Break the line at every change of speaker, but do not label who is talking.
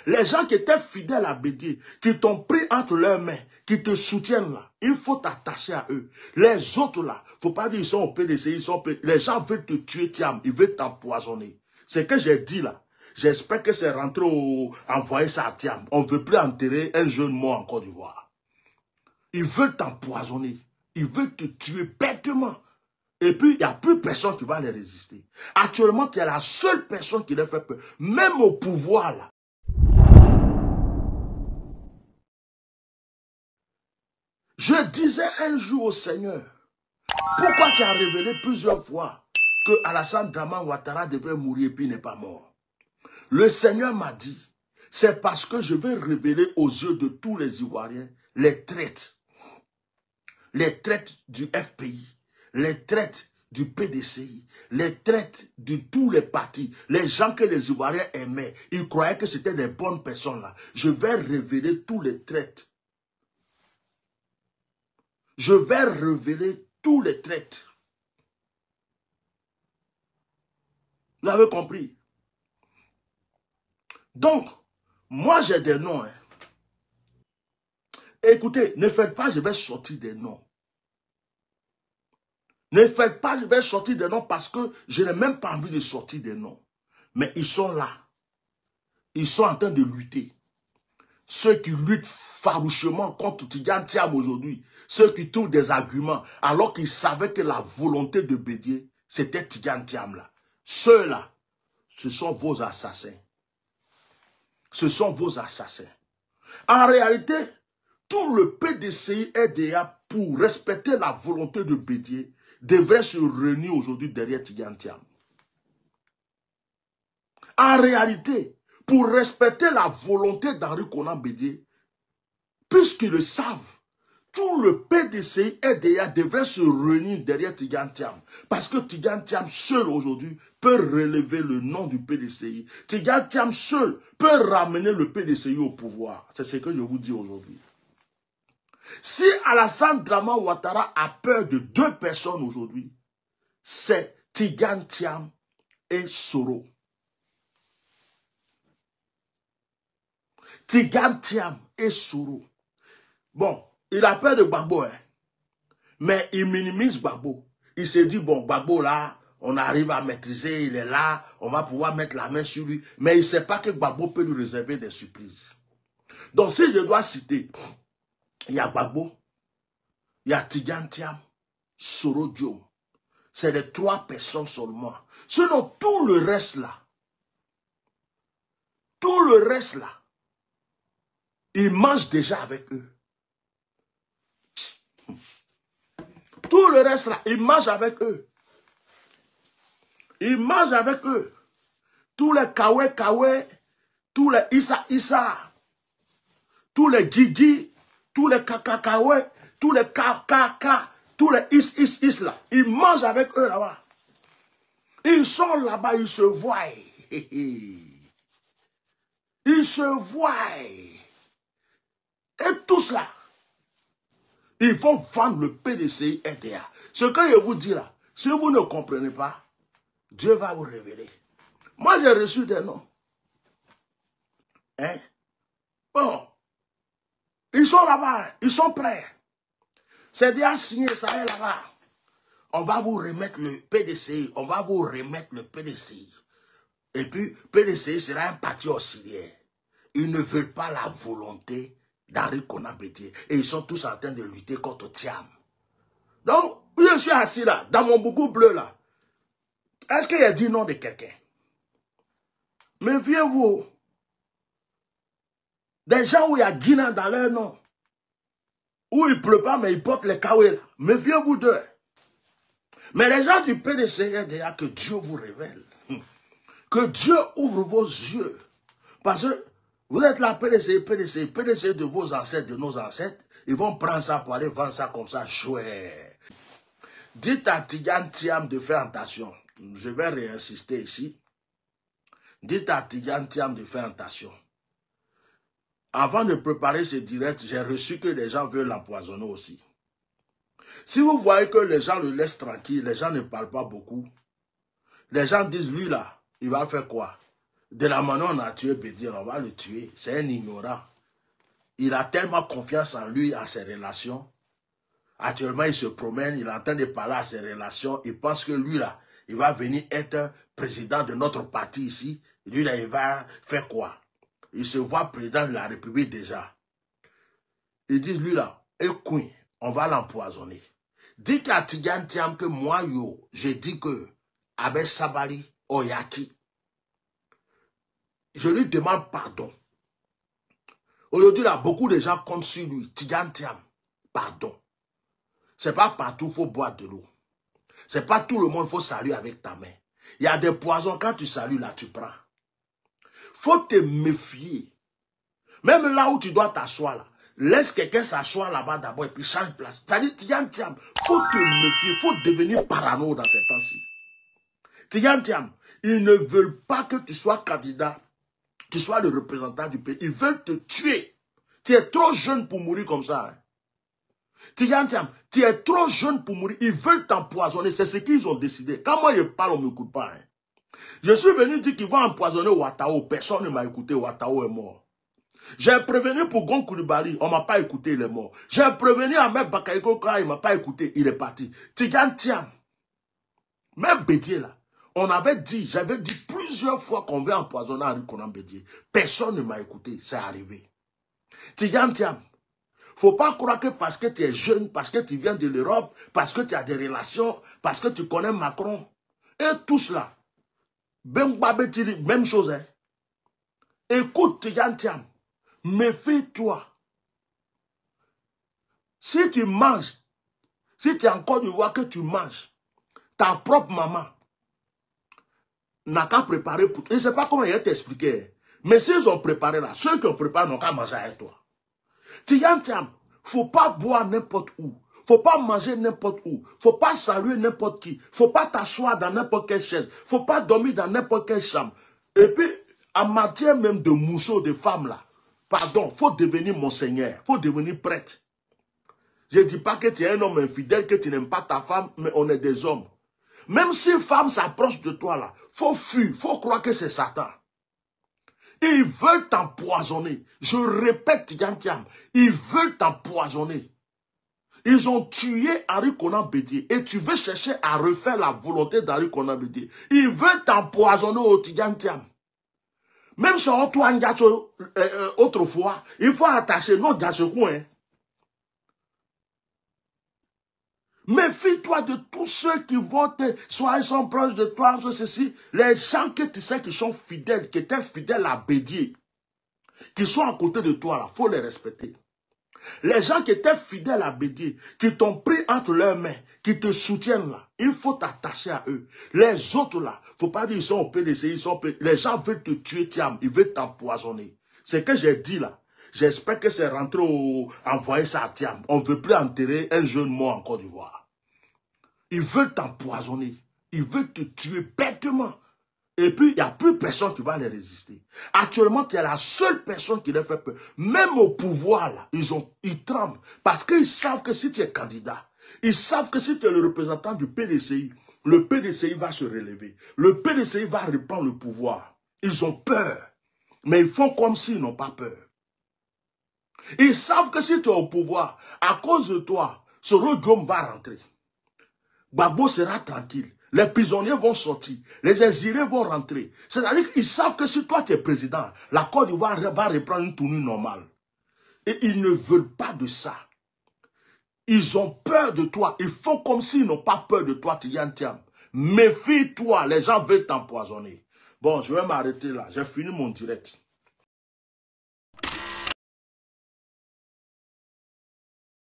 Les gens qui étaient fidèles à Bédié, qui t'ont pris entre leurs mains, qui te soutiennent là, il faut t'attacher à eux. Les autres là, il ne faut pas dire qu'ils sont au PDC, les gens veulent te tuer, Thiam, ils veulent t'empoisonner. C'est ce que j'ai dit là. J'espère que c'est rentré envoyer ça à Thiam. On ne veut plus enterrer un jeune mort en Côte d'Ivoire. Ils veulent t'empoisonner. Ils veulent te tuer bêtement. Et puis, il n'y a plus personne qui va les résister. Actuellement, tu es la seule personne qui les fait peur. Même au pouvoir, là. Je disais un jour au Seigneur, pourquoi tu as révélé plusieurs fois que Alassane Dramane Ouattara devait mourir et puis il n'est pas mort? Le Seigneur m'a dit, c'est parce que je vais révéler aux yeux de tous les Ivoiriens les traites du FPI, les traites du PDCI, les traites de tous les partis, les gens que les Ivoiriens aimaient, ils croyaient que c'était des bonnes personnes là. Je vais révéler tous les traites. Je vais révéler tous les traites. Vous avez compris? Donc, moi j'ai des noms. Hein. Écoutez, ne faites pas, je vais sortir des noms. Ne faites pas, je vais sortir des noms parce que je n'ai même pas envie de sortir des noms. Mais ils sont là. Ils sont en train de lutter. Ceux qui luttent farouchement contre Tidjane Thiam aujourd'hui, ceux qui trouvent des arguments, alors qu'ils savaient que la volonté de Bédié, c'était Tidjane Thiam là. Ceux-là, ce sont vos assassins. Ce sont vos assassins. En réalité, tout le PDCI RDA, pour respecter la volonté de Bédié, devrait se réunir aujourd'hui derrière Tidjane Thiam. En réalité, pour respecter la volonté d'Henri Konan Bédié, puisqu'ils le savent, tout le PDCI RDA devrait se réunir derrière Tidjane Thiam. Parce que Tidjane Thiam seul aujourd'hui peut relever le nom du PDCI. Tidjane Thiam seul peut ramener le PDCI au pouvoir. C'est ce que je vous dis aujourd'hui. Si Alassane Dramane Ouattara a peur de deux personnes aujourd'hui, c'est Tidjane Thiam et Soro. Tidjane Thiam et Soro. Bon, il a peur de Gbagbo, hein. Mais il minimise Gbagbo. Il se dit, bon, Gbagbo là, on arrive à maîtriser, il est là, on va pouvoir mettre la main sur lui. Mais il ne sait pas que Gbagbo peut lui réserver des surprises. Donc si je dois citer, il y a Gbagbo, il y a Tidjane Thiam, Soro Diom. C'est les trois personnes seulement. Sinon, tout le reste là, ils mangent déjà avec eux. Tout le reste là, ils mangent avec eux. Ils mangent avec eux. Tous les Kawe, tous les Issa, tous les Gigi, tous les Kakakawe, tous les Kaka, tous les Is là. Ils mangent avec eux là-bas. Ils sont là-bas, ils se voient. Ils se voient. Et tous là, ils vont vendre le PDCI RDA. Ce que je vous dis là, si vous ne comprenez pas, Dieu va vous révéler. Moi, j'ai reçu des noms. Hein? Bon, ils sont là-bas, ils sont prêts. C'est déjà signé, ça est là-bas. On va vous remettre le PDCI, on va vous remettre le PDCI. Et puis, PDCI sera un parti auxiliaire. Ils ne veulent pas la volonté d'Henri Konan Bédié. Et ils sont tous en train de lutter contre Thiam. Donc, je suis assis là, dans mon boubou bleu là. Est-ce qu'il y a dit nom de quelqu'un? Méfiez-vous. Des gens où il y a Guinan dans leur nom. Où il ne pleut pas, mais ils portent les kawé là. Méfiez-vous d'eux. Mais les gens du PDC, déjà que Dieu vous révèle. Que Dieu ouvre vos yeux. Parce que vous êtes là, PDC de vos ancêtres, de nos ancêtres. Ils vont prendre ça pour aller vendre ça comme ça, chouette. Dites à Tidjane Thiam de faire attention. Je vais réinsister ici. Dites à Tidjane Thiam de faire attention. Avant de préparer ce direct, j'ai reçu que les gens veulent l'empoisonner aussi. Si vous voyez que les gens le laissent tranquille, les gens ne parlent pas beaucoup, les gens disent, lui là, il va faire quoi? De la manière on a tué Bédier, on va le tuer. C'est un ignorant. Il a tellement confiance en lui, en ses relations. Actuellement, il se promène, il est en train de parler à ses relations. Il pense que lui, là, il va venir être président de notre parti ici. Lui, là, il va faire quoi? Il se voit président de la République déjà. Ils disent, lui, là, écoute, on va l'empoisonner. Dis qu'à Tidjane Thiam que moi, yo, j'ai dit que Abel Sabali, Oyaki, je lui demande pardon. Aujourd'hui, là, beaucoup de gens comptent sur lui. Tidjane Thiam, pardon. C'est pas partout qu'il faut boire de l'eau. C'est pas tout le monde qu'il faut saluer avec ta main. Il y a des poisons, quand tu salues, là, tu prends. Faut te méfier. Même là où tu dois t'asseoir, là, laisse quelqu'un s'asseoir là-bas d'abord et puis change de place. C'est-à-dire, Tidjane Thiam, faut te méfier, faut devenir parano dans ces temps-ci. Tidjane Thiam, ils ne veulent pas que tu sois candidat, tu sois le représentant du pays. Ils veulent te tuer. Tu es trop jeune pour mourir comme ça. Hein. Tidjane Thiam, tu es trop jeune pour mourir. Ils veulent t'empoisonner. C'est ce qu'ils ont décidé. Quand moi je parle, on ne m'écoute pas. Hein. Je suis venu dire qu'ils vont empoisonner Ouattao. Personne ne m'a écouté. Ouattao est mort. J'ai prévenu pour Gon Coulibaly. On ne m'a pas écouté. Il est mort. J'ai prévenu Ahmed Bakayoko. Il ne m'a pas écouté. Il est parti. Tidjane Thiam. Même Bédier là. On avait dit, j'avais dit plusieurs fois qu'on veut empoisonner Henri Konan Bédier. Personne ne m'a écouté. C'est arrivé. Tidjane Thiam. Faut pas croire que parce que tu es jeune, parce que tu viens de l'Europe, parce que tu as des relations, parce que tu connais Macron, et tout cela. Même chose. Hein. Écoute, Tidjane Thiam, méfie-toi. Si tu manges, si tu es en Côte d'Ivoire que tu manges, ta propre maman n'a qu'à préparer pour toi. Je ne sais pas comment il t'expliquer. Mais s'ils ont préparé là, ceux qui ont préparé n'ont qu'à manger avec toi. Tidjane Thiam, faut pas boire n'importe où. Faut pas manger n'importe où. Faut pas saluer n'importe qui. Faut pas t'asseoir dans n'importe quelle chaise. Faut pas dormir dans n'importe quelle chambre. Et puis, en matière même de mousseau de femmes là, pardon, faut devenir monseigneur. Faut devenir prêtre. Je ne dis pas que tu es un homme infidèle, que tu n'aimes pas ta femme, mais on est des hommes. Même si une femme s'approche de toi là, faut fuir, faut croire que c'est Satan. Ils veulent t'empoisonner. Je répète, Tidjane Thiam, ils veulent t'empoisonner. Ils ont tué Henri Konan Bédier et tu veux chercher à refaire la volonté d'Henri Konan Bédier. Ils veulent t'empoisonner au Tidjane Thiam. Même si on toi autrefois, il faut attacher nos Diachekou. Hein. Méfie-toi de tous ceux qui vont te... Soit ils sont proches de toi, soit ceci. Les gens que tu sais qui sont fidèles, qui étaient fidèles à Bédier, qui sont à côté de toi, là, il faut les respecter. Les gens qui étaient fidèles à Bédier, qui t'ont pris entre leurs mains, qui te soutiennent là, il faut t'attacher à eux. Les autres là, il ne faut pas dire ils sont au PDC, ils sont au PDC. Les gens veulent te tuer, Thiam, ils veulent t'empoisonner. C'est ce que j'ai dit là. J'espère que c'est rentré envoyer ça à Thiam. On ne veut plus enterrer un jeune mort en Côte d'Ivoire. Ils veulent t'empoisonner. Ils veulent te tuer bêtement. Et puis, il n'y a plus personne qui va les résister. Actuellement, tu es la seule personne qui les fait peur. Même au pouvoir, là, ils tremblent. Parce qu'ils savent que si tu es candidat, ils savent que si tu es le représentant du PDCI, le PDCI va se relever. Le PDCI va reprendre le pouvoir. Ils ont peur. Mais ils font comme s'ils n'ont pas peur. Ils savent que si tu es au pouvoir, à cause de toi, ce Guillaume va rentrer. Gbagbo sera tranquille. Les prisonniers vont sortir. Les exilés vont rentrer. C'est-à-dire qu'ils savent que si toi tu es président, la Côte d'Ivoire va reprendre une tournure normale. Et ils ne veulent pas de ça. Ils ont peur de toi. Ils font comme s'ils n'ont pas peur de toi, Tidjane Thiam. Méfie-toi. Les gens veulent t'empoisonner. Bon, je vais m'arrêter là. J'ai fini mon direct.